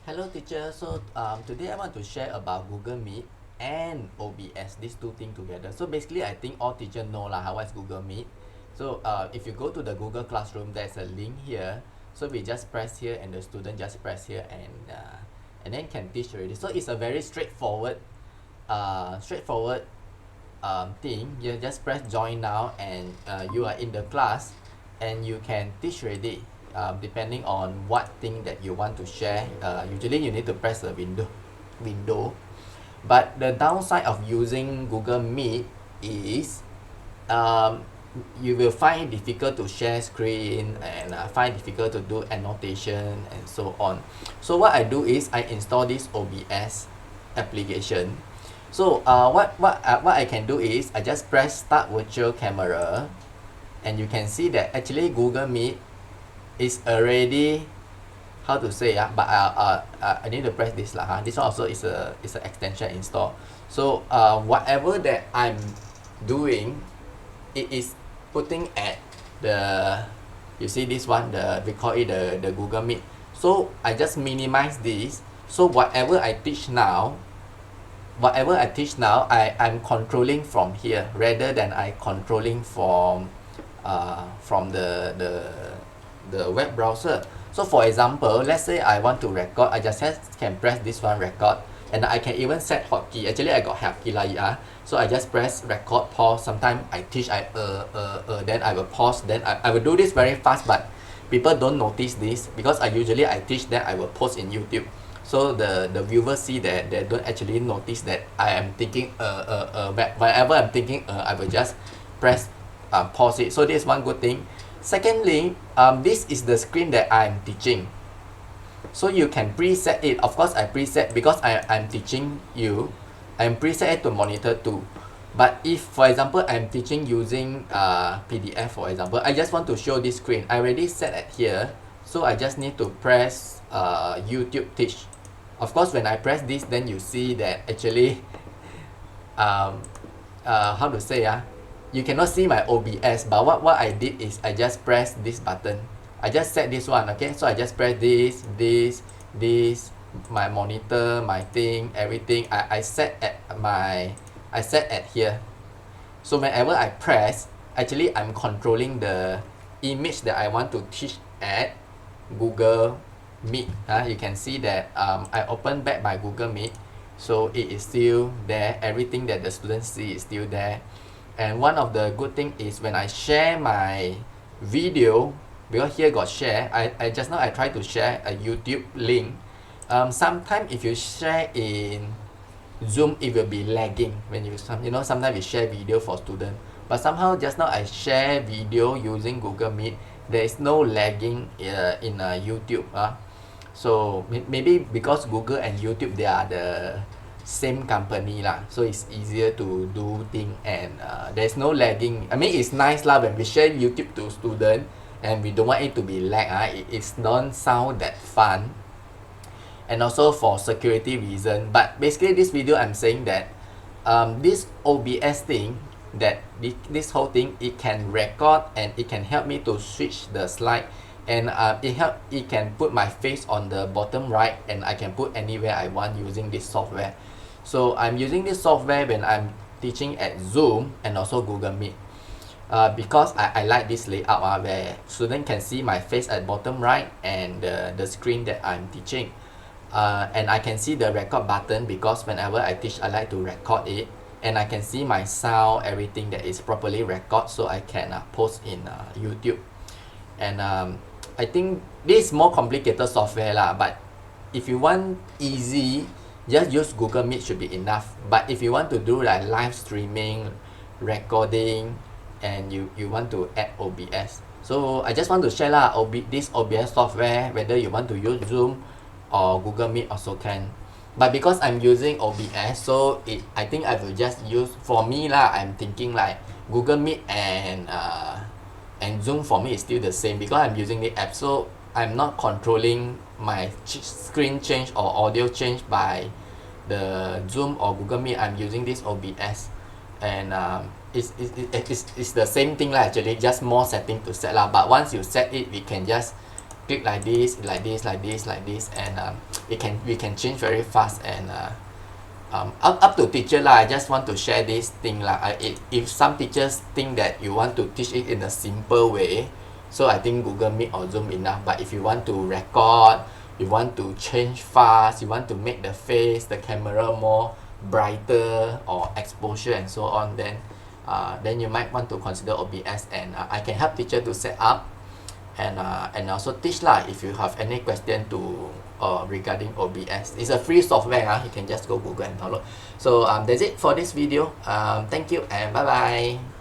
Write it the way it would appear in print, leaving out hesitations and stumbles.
Hello teacher, so today I want to share about Google Meet and OBS, these two things together. So basically I think all teachers know lah how is Google Meet. So if you go to the Google Classroom, there's a link here. So we just press here and the student just press here and then can teach already. So it's a very straightforward thing. You just press join now and you are in the class and you can teach already. Depending on what thing that you want to share, usually you need to press the window. But the downside of using Google Meet is you will find it difficult to share screen and find difficult to do annotation and so on. So what I do is I install this OBS application. So what I can do is I just press start virtual camera, and you can see that actually Google Meet is already, how to say, but I need to press this lah. This one also is an extension install. So whatever that I'm doing, it is putting at the, you see this one, we call it the Google Meet. So I just minimize this. So whatever I teach now, I'm controlling from here rather than I controlling from the web browser. So for example, let's say I want to record, I just can press this one, record, and I can even set hotkey. Actually I got hotkey lah, so I just press record, pause. Sometimes I teach, then I will pause, then I will do this very fast, but people don't notice this because I teach, then I will post in YouTube. So the viewers see that they don't actually notice that I am thinking whenever I'm thinking I will just press pause it. So this is one good thing. Secondly, this is the screen that I'm teaching. So you can preset it. Of course, I preset because I'm teaching you. I'm preset it to monitor too. But if, for example, I'm teaching using PDF, for example, I just want to show this screen. I already set it here. So I just need to press YouTube Teach. Of course, when I press this, then you see that actually, how to say, you cannot see my OBS, but what I did is I just press this button. I just set this one, okay? So I just press this, my monitor, my thing, everything. I set at here. So whenever I press, actually I'm controlling the image that I want to teach at Google Meet. You can see that I open back my Google Meet. So it is still there. Everything that the students see is still there. And one of the good thing is when I share my video, because here got share, I just now I try to share a YouTube link. Sometimes if you share in Zoom, it will be lagging when sometimes we share video for students. But somehow just now I share video using Google Meet, there is no lagging in YouTube. So maybe because Google and YouTube, they are the same company lah, so it's easier to do thing and there's no lagging. I mean, it's nice lah when we share YouTube to student and we don't want it to be lag. It's don't sound that fun, and also for security reason. But basically this video I'm saying that this OBS thing, that this whole thing, it can record and it can help me to switch the slide, and it can put my face on the bottom right, and I can put anywhere I want using this software. So I'm using this software when I'm teaching at Zoom and also Google Meet, because I like this layout where students can see my face at bottom right and the screen that I'm teaching, and I can see the record button because whenever I teach, I like to record it, and I can see my sound, everything that is properly recorded, so I can post in YouTube. And I think this is more complicated software lah, but if you want easy, just use Google Meet should be enough. But if you want to do like live streaming, recording, and you want to add OBS, so I just want to share lah this OBS software, whether you want to use Zoom or Google Meet also can. But because I'm using OBS, so I think I will just use, for me lah, I'm thinking like Google Meet and Zoom for me is still the same because I'm using the app. So I'm not controlling my screen change or audio change by the Zoom or Google Meet. I'm using this OBS, and it's the same thing lah, actually, just more setting to set lah. But once you set it, we can just click like this, like this, like this, like this, and we can change very fast. And up to teacher lah. I just want to share this thing lah. If some teachers think that you want to teach it in a simple way, so I think Google Meet or Zoom enough. But if you want to record, you want to change fast, you want to make the face, the camera more brighter or exposure and so on, then you might want to consider OBS, and I can help teacher to set up and also teach lah. If you have any question to regarding OBS, it's a free software. You can just go Google and download. So that's it for this video. Thank you and bye bye.